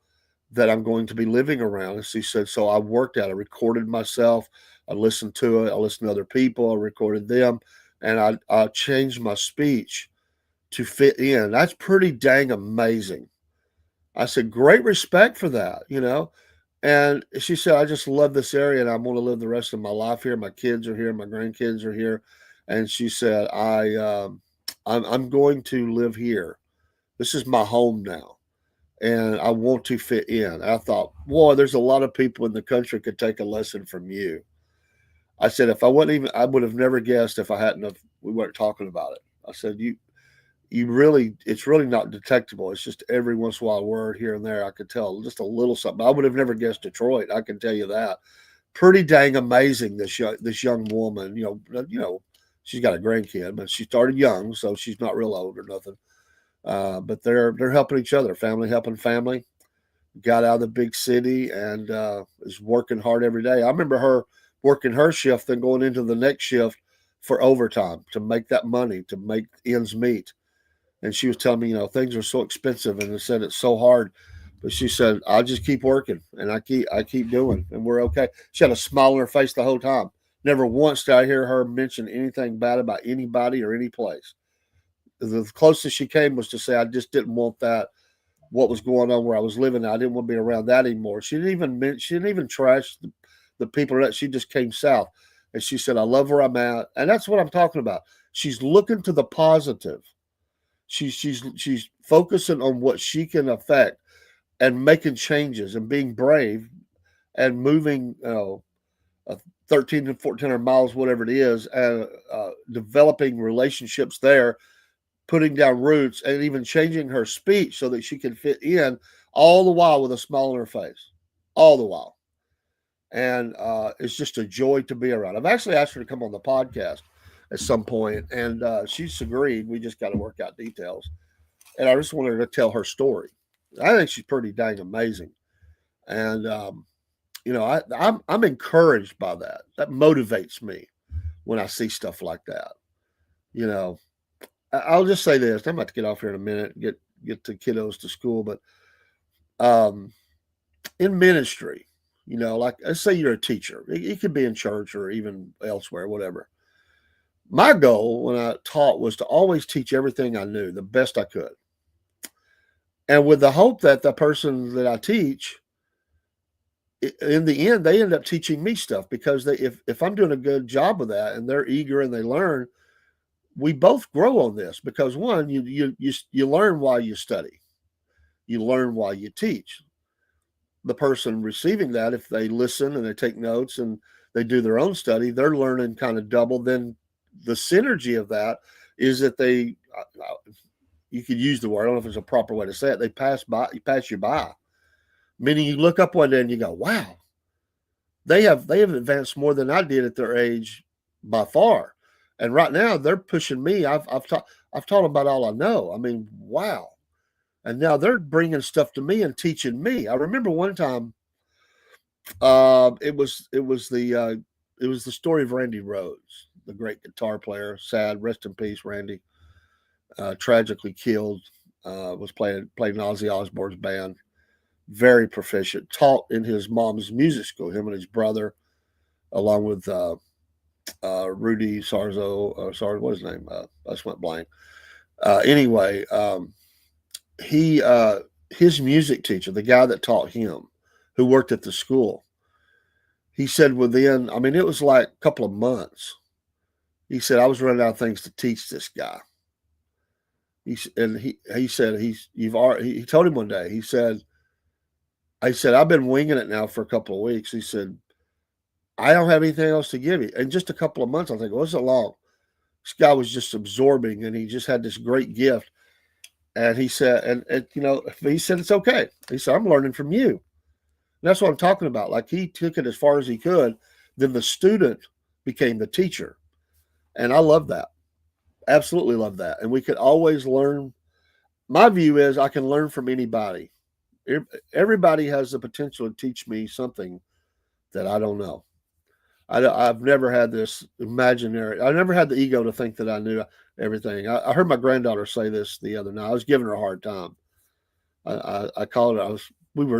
that I'm going to be living around. And she said, so I worked at it, recorded myself. I listened to it. I listened to other people. I recorded them. And I changed my speech to fit in. That's pretty dang amazing. I said, great respect for that. And she said, I just love this area and I want to live the rest of my life here. My kids are here. My grandkids are here. And she said, I'm going to live here. This is my home now. And I want to fit in. I thought, boy, there's a lot of people in the country could take a lesson from you. I said, if I wasn't even, I would have never guessed if I hadn't we weren't talking about it. I said, it's really not detectable. It's just every once in a while a word here and there I could tell just a little something. I would have never guessed Detroit. I can tell you that. Pretty dang amazing. This young woman, she's got a grandkid, but she started young, so she's not real old or nothing. But they're helping each other, family helping family. Got out of the big city and is working hard every day. I remember her working her shift, then going into the next shift for overtime to make that money, to make ends meet. And she was telling me, things are so expensive, and I said it's so hard. But she said, I'll just keep working, and I keep doing, and we're okay. She had a smile on her face the whole time. Never once did I hear her mention anything bad about anybody or any place. The closest she came was to say, I just didn't want that, what was going on where I was living. I didn't want to be around that anymore. She didn't even trash the people that she just came south. And she said, I love where I'm at. And that's what I'm talking about. She's looking to the positive. She's focusing on what she can affect and making changes and being brave and moving 13 to 1400 miles, whatever it is, and developing relationships there, putting down roots, and even changing her speech so that she can fit in, all the while with a smile on her face, all the while. And it's just a joy to be around. I've actually asked her to come on the podcast at some point, and she's agreed. We just got to work out details. And I just wanted her to tell her story. I think she's pretty dang amazing, and I'm encouraged by that. That motivates me when I see stuff like that. You know, I'll just say this. I'm about to get off here in a minute, get the kiddos to school, but in ministry, like let's say you're a teacher, it could be in church or even elsewhere, whatever. My goal when I taught was to always teach everything I knew the best I could. And with the hope that the person that I teach, in the end, they end up teaching me stuff because if I'm doing a good job of that and they're eager and they learn, we both grow on this because one, you learn while you study, you learn while you teach. The person receiving that, if they listen and they take notes and they do their own study, they're learning kind of double. Then the synergy of that is that you could use the word, I don't know if it's a proper way to say it, they pass you by. Meaning you look up one day and you go, wow, they have advanced more than I did at their age by far. And right now they're pushing me. I've taught them about all I know. I mean, wow. And now they're bringing stuff to me and teaching me. I remember one time, it was the story of Randy Rhoads, the great guitar player. Sad, rest in peace, Randy. Tragically killed. Was playing in Ozzy Osbourne's band. Very proficient. Taught in his mom's music school. Him and his brother, along with Rudy Sarzo. Sorry, what's his name? I just went blank. Anyway, his music teacher, the guy that taught him, who worked at the school, he said within, I mean, it was like a couple of months. He said, I was running out of things to teach this guy. He said he told him one day, he said, I've been winging it now for a couple of weeks. He said, I don't have anything else to give you. In just a couple of months, I think, well, it's not long. This guy was just absorbing and he just had this great gift. And he said, he said, it's okay. He said, I'm learning from you. And that's what I'm talking about. Like he took it as far as he could. Then the student became the teacher. And I love that. Absolutely love that. And we could always learn. My view is I can learn from anybody. Everybody has the potential to teach me something that I don't know. I've never had this imaginary. I never had the ego to think that I knew everything. I heard my granddaughter say this the other night. I was giving her a hard time. I called her.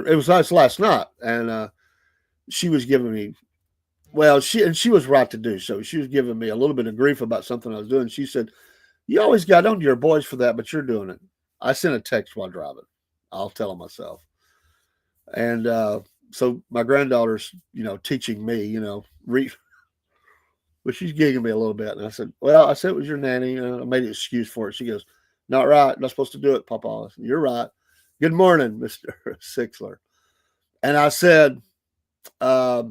It was us last night, and she was giving me. Well, she was right to do so. She was giving me a little bit of grief about something I was doing. She said, "You always got on to your boys for that, but you're doing it." I sent a text while driving. I'll tell them myself. And so my granddaughter's, teaching me, but she's gigging me a little bit. And I said, well, I said it was your nanny. I made an excuse for it. She goes, not right. Not supposed to do it, Papa. I said, you're right. Good morning, Mr. Sixler. And I said, I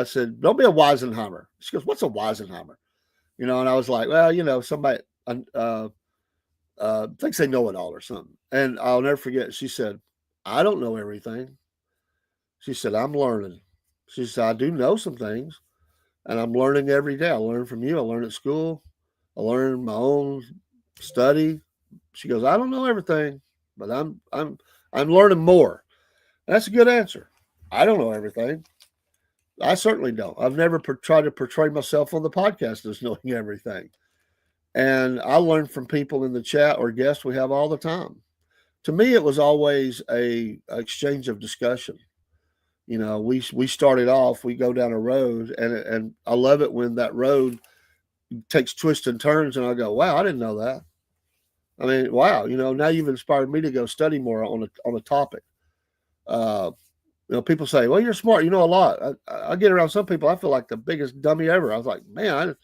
said, don't be a Weisenheimer. She goes, what's a Weisenheimer? And I was like, well, somebody thinks they know it all or something. And I'll never forget. She said, I don't know everything. She said, I'm learning. She said, I do know some things and I'm learning every day. I learn from you. I learn at school. I learn my own study. She goes, I don't know everything, but I'm learning more. That's a good answer. I don't know everything. I certainly don't. I've never tried to portray myself on the podcast as knowing everything. And I learn from people in the chat or guests we have all the time. To me, it was always a exchange of discussion. We started off, we go down a road, and I love it when that road takes twists and turns, and I go, wow, I didn't know that. I mean, wow, now you've inspired me to go study more on a topic. People say, well, you're smart, you know a lot. I get around some people, I feel like the biggest dummy ever. I was like, man,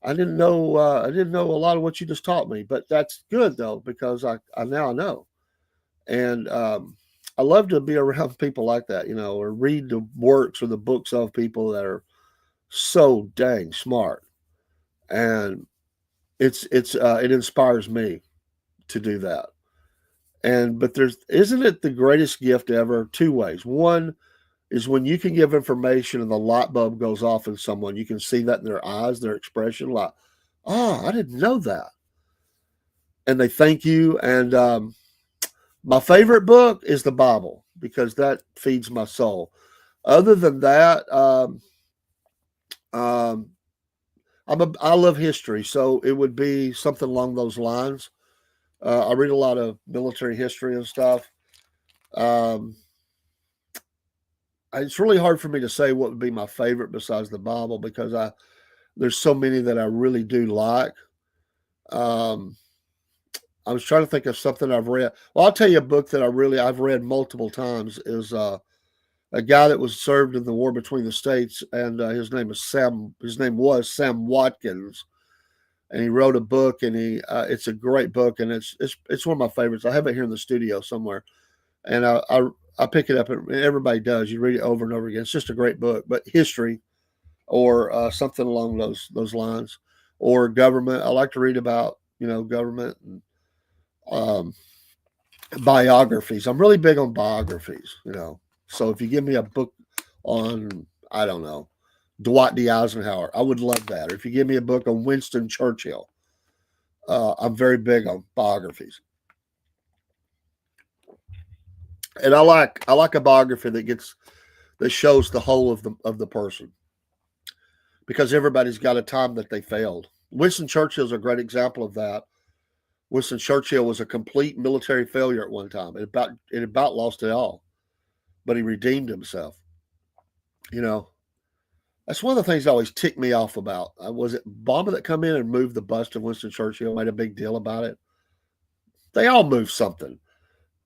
I didn't know a lot of what you just taught me, but that's good though, because I now know. And I love to be around people like that, or read the works or the books of people that are so dang smart. And it inspires me to do that. But isn't it the greatest gift ever? Two ways. One is when you can give information and the light bulb goes off in someone, you can see that in their eyes, their expression, like, oh, I didn't know that. And they thank you. And my favorite book is the Bible because that feeds my soul. Other than that, I love history, so it would be something along those lines. I read a lot of military history and stuff. it's really hard for me to say what would be my favorite besides the Bible because there's so many that I really do like. Um, I was trying to think of something I've read. Well, I'll tell you a book that I've read multiple times is a guy that was served in the war between the states, and his name is Sam. His name was Sam Watkins, and he wrote a book, and it's a great book, and it's one of my favorites. I have it here in the studio somewhere, and I pick it up, and everybody does. You read it over and over again. It's just a great book, but history or something along those lines, or government. I like to read about government and um, biographies. I'm really big on biographies. So if you give me a book on, I don't know, Dwight D. Eisenhower, I would love that. Or if you give me a book on Winston Churchill, I'm very big on biographies. And I like a biography that shows the whole of the person, because everybody's got a time that they failed. Winston Churchill is a great example of that. Winston Churchill was a complete military failure at one time. It about lost it all, but he redeemed himself. You know, that's one of the things that always ticked me off about. Was it Obama that come in and moved the bust of Winston Churchill, made a big deal about it? They all moved something.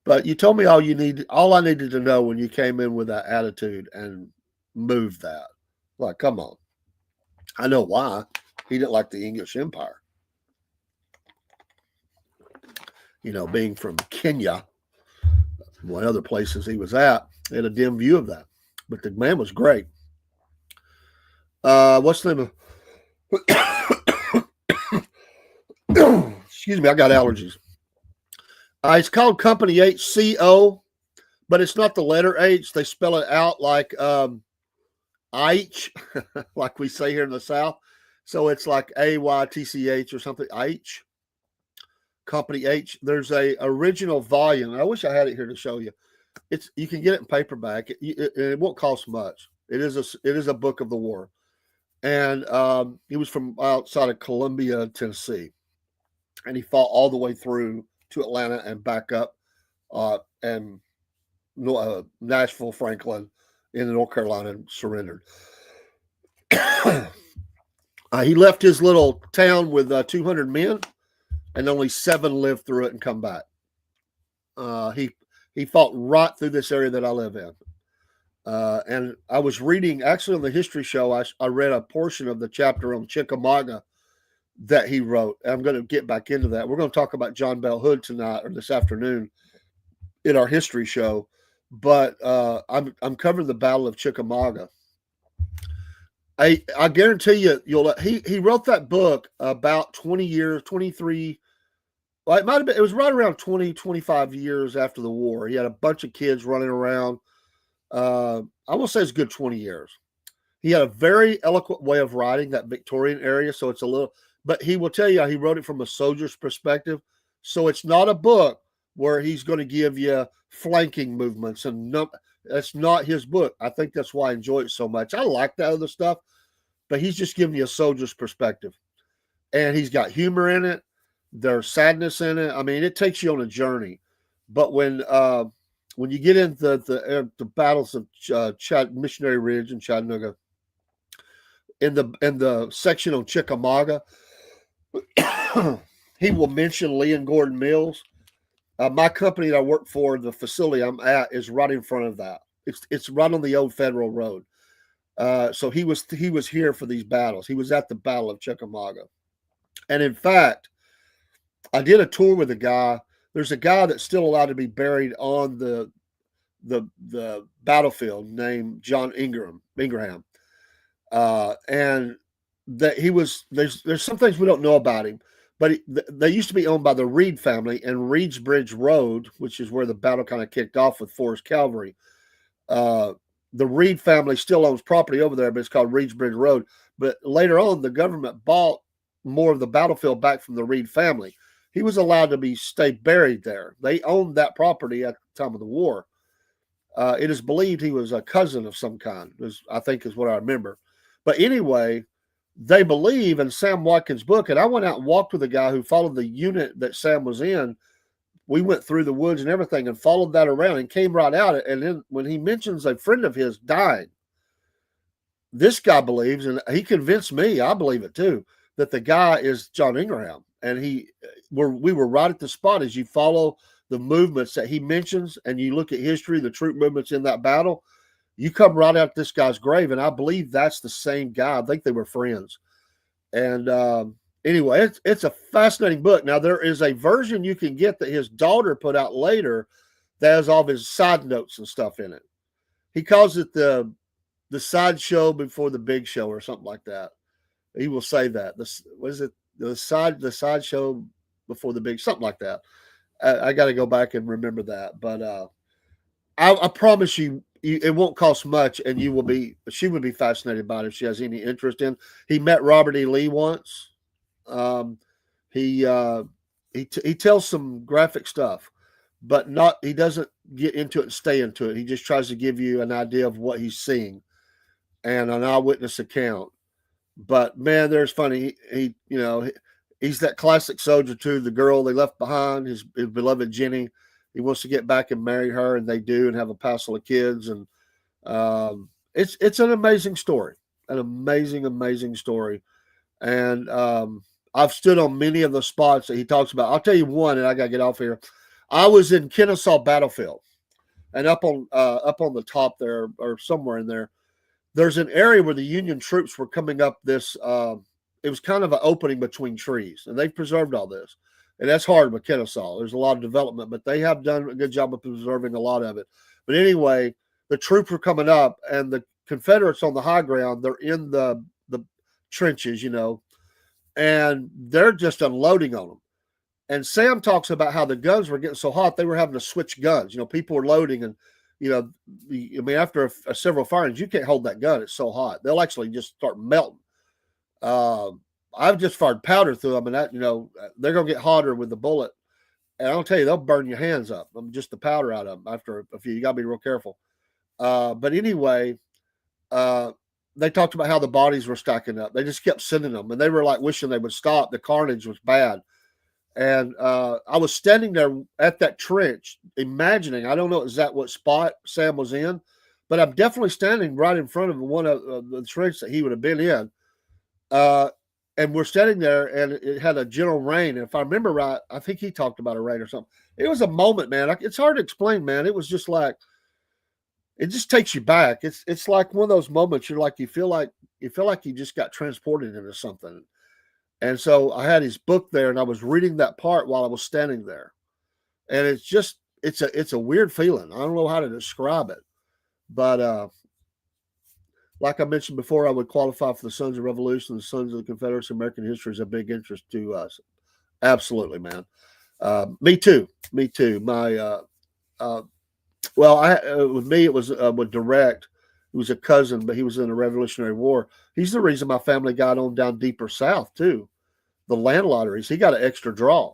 But you told me all I needed to know when you came in with that attitude and moved that. Like, come on. I know why. He didn't like the English Empire. Being from Kenya, one other places he was at, he had a dim view of that. But the man was great. What's the name of excuse me, I got allergies. It's called Company HCO, but it's not the letter H. They spell it out like H, like we say here in the South. So it's like AYTCH or something. H. Company H. There's a original volume. I wish I had it here to show you. You can get it in paperback. It won't cost much. It is a book of the war, and he was from outside of Columbia, Tennessee, and he fought all the way through to Atlanta and back up, and Nashville, Franklin, in North Carolina, and surrendered. He left his little town with 200 men, and only 7 lived through it and come back. He fought right through this area that I live in. And I was reading, actually on the history show, I read a portion of the chapter on Chickamauga that he wrote. And I'm going to get back into that. We're going to talk about John Bell Hood tonight or this afternoon in our history show. But I'm covering the Battle of Chickamauga. I guarantee you, he wrote that book about 20 years, 23. Well, it was right around 20, 25 years after the war. He had a bunch of kids running around. I will say it's a good 20 years. He had a very eloquent way of writing that Victorian area. So it's a little, but he will tell you he wrote it from a soldier's perspective. So it's not a book where he's going to give you flanking movements, and no, that's not his book. I think that's why I enjoy it so much. I like that other stuff, but he's just giving you a soldier's perspective, and he's got humor in it. There's sadness in it. I mean, it takes you on a journey. But when you get into the battles of Missionary Ridge and Chattanooga, in the section on Chickamauga, he will mention Lee and Gordon Mills. My company that I work for, the facility I'm at, is right in front of that. It's right on the old Federal Road. So he was here for these battles. He was at the Battle of Chickamauga, and in fact, I did a tour with a guy. There's a guy that's still allowed to be buried on the battlefield named John Ingraham, and that he was. There's some things we don't know about him, but they used to be owned by the Reed family, and Reed's Bridge Road, which is where the battle kind of kicked off with Forrest Cavalry. The Reed family still owns property over there, but it's called Reed's Bridge Road. But later on, the government bought more of the battlefield back from the Reed family. He was allowed to stay buried there. They owned that property at the time of the war. It is believed he was a cousin of some kind, I think is what I remember. But anyway, they believe in Sam Watkins' book, and I went out and walked with a guy who followed the unit that Sam was in we went through the woods and everything and followed that around and came right out. And then when he mentions a friend of his dying, this guy believes, and he convinced me, I believe it too, that the guy is John Ingraham. And we were right at the spot as you follow the movements that he mentions and you look at history, the troop movements in that battle, you come right out this guy's grave. And I believe that's the same guy. I think they were friends. And anyway, it's a fascinating book. Now, there is a version you can get that his daughter put out later that has all of his side notes and stuff in it. He calls it the side show before the big show or something like that. He will say that. What is it? The side show before the big, something like that. I got to go back and remember that. But I promise you, it won't cost much, and she would be fascinated by it if she has any interest in. He met Robert E. Lee once. He tells some graphic stuff, but he doesn't get into it and stay into it. He just tries to give you an idea of what he's seeing and an eyewitness account. But man, there's funny. He's that classic soldier too. The girl they left behind, his beloved Jenny. He wants to get back and marry her, and they do, and have a passel of kids. And it's an amazing story, an amazing story. And I've stood on many of the spots that he talks about. I'll tell you one, and I got to get off here. I was in Kennesaw Battlefield, and up on the top there, or somewhere in there, there's an area where the Union troops were coming up this. It was kind of an opening between trees, and they've preserved all this. And that's hard with Kennesaw. There's a lot of development, but they have done a good job of preserving a lot of it. But anyway, the troops were coming up, and the Confederates on the high ground, they're in the trenches, and they're just unloading on them. And Sam talks about how the guns were getting so hot, they were having to switch guns. People were loading, and, after several firings, you can't hold that gun. It's so hot. They'll actually just start melting. I've just fired powder through them, and that, they're going to get hotter with the bullet. And I'll tell you, they'll burn your hands up. Just the powder out of them after a few. You got to be real careful. But anyway, they talked about how the bodies were stacking up. They just kept sending them, and they were like wishing they would stop. The carnage was bad. And I was standing there at that trench, imagining, I don't know exactly what spot Sam was in, but I'm definitely standing right in front of one of the trench that he would have been in. And we're standing there, and it had a gentle rain. And if I remember right, I think he talked about a rain or something. It was a moment, man. It's hard to explain, man. It was just like, it just takes you back. It's like one of those moments you feel like you just got transported into something. And so I had his book there, and I was reading that part while I was standing there. And it's a weird feeling. I don't know how to describe it. But like I mentioned before, I would qualify for the Sons of Revolution, the Sons of the Confederacy. American history is a big interest to us. Absolutely, man. Me too. My with me it was with Direct. He was a cousin, but he was in the Revolutionary War. He's the reason my family got on down deeper south too. The land lotteries. He got an extra draw,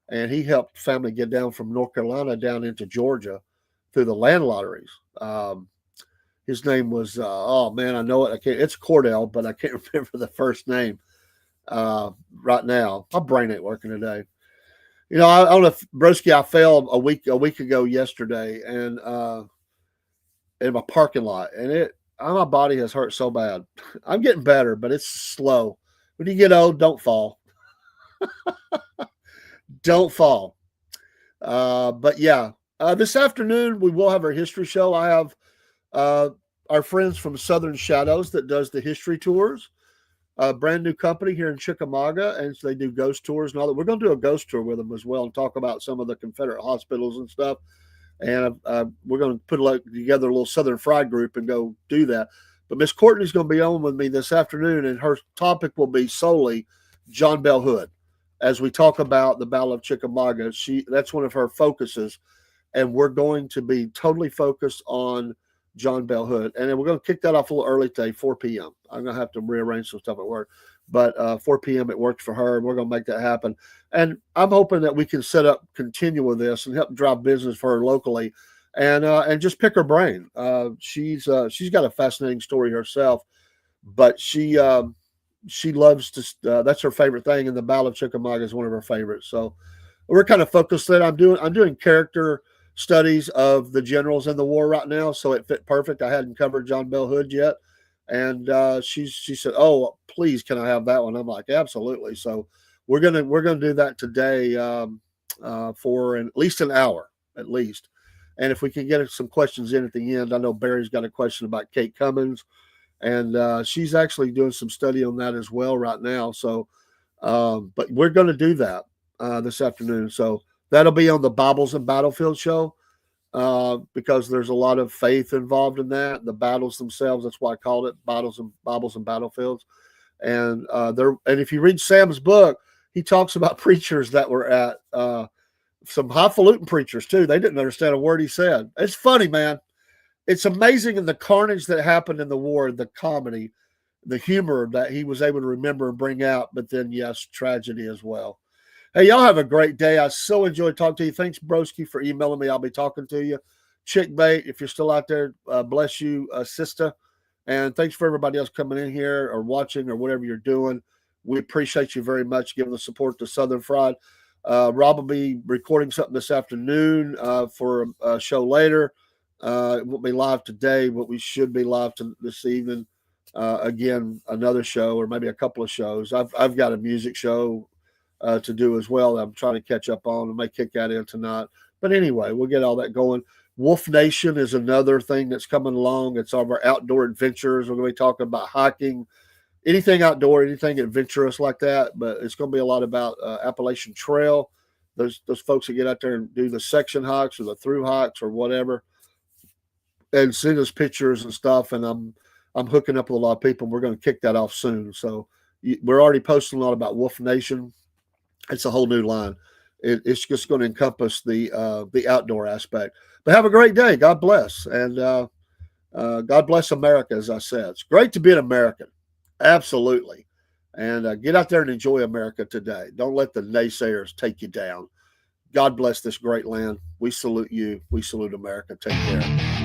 and he helped family get down from North Carolina down into Georgia through the land lotteries. His name was I know it. It's Cordell, but I can't remember the first name right now. My brain ain't working today. I don't know if Broski, I fell a week ago yesterday, and in my parking lot, and my body has hurt so bad. I'm getting better, but it's slow. When you get old, don't fall. Don't fall. But yeah, this afternoon we will have our history show. I have our friends from Southern Shadows that does the history tours, a brand new company here in Chickamauga, and so they do ghost tours and all that. We're going to do a ghost tour with them as well and talk about some of the Confederate hospitals and stuff. And we're going to put together a little Southern Fried group and go do that. But Miss Courtney's going to be on with me this afternoon, and her topic will be solely John Bell Hood. As we talk about the Battle of Chickamauga, that's one of her focuses, and we're going to be totally focused on John Bell Hood. And then we're going to kick that off a little early today, 4 p.m. I'm going to have to rearrange some stuff at work, but 4 p.m. it works for her, and we're going to make that happen. And I'm hoping that we can continue with this and help drive business for her locally, and just pick her brain. She's got a fascinating story herself, but she loves to. That's her favorite thing, and the Battle of Chickamauga is one of her favorites. So we're kind of focused that I'm doing character studies of the generals in the war right now, so it fit perfect. I hadn't covered John Bell Hood yet, and she said, "Oh, please, can I have that one?" I'm like, "Absolutely." So we're gonna do that today, for at least an hour, at least. And if we can get some questions in at the end, I know Barry's got a question about Kate Cummins, and she's actually doing some study on that as well right now. So, but we're going to do that this afternoon. So that'll be on the Bibles and Battlefield show, because there's a lot of faith involved in that. The battles themselves, that's why I called it Bibles and Battlefields. And and if you read Sam's book, he talks about preachers that were at some highfalutin preachers too. They didn't understand a word he said. It's funny, man. It's amazing in the carnage that happened in the war, the comedy, the humor that he was able to remember and bring out, but then, yes, tragedy as well. Hey, y'all have a great day. I so enjoyed talking to you. Thanks, Broski, for emailing me. I'll be talking to you. Chick Bait, if you're still out there, bless you, sister. And thanks for everybody else coming in here or watching or whatever you're doing. We appreciate you very much giving the support to Southern Fried. Rob will be recording something this afternoon for a show later. It won't be live today, but we should be live this evening. Again, another show or maybe a couple of shows. I've got a music show to do as well. I'm trying to catch up on. I may kick that in tonight. But anyway, we'll get all that going. Wolf Nation is another thing that's coming along. It's all of our outdoor adventures. We're going to be talking about hiking, anything outdoor, anything adventurous like that. But it's going to be a lot about Appalachian Trail. Those folks that get out there and do the section hikes or the through hikes or whatever, and send us pictures and stuff. And I'm hooking up with a lot of people. And we're going to kick that off soon. So we're already posting a lot about Wolf Nation. It's a whole new line. It's just going to encompass the outdoor aspect. But have a great day. God bless. And God bless America, as I said. It's great to be an American. Absolutely. And get out there and enjoy America today. Don't let the naysayers take you down. God bless this great land. We salute you. We salute America. Take care.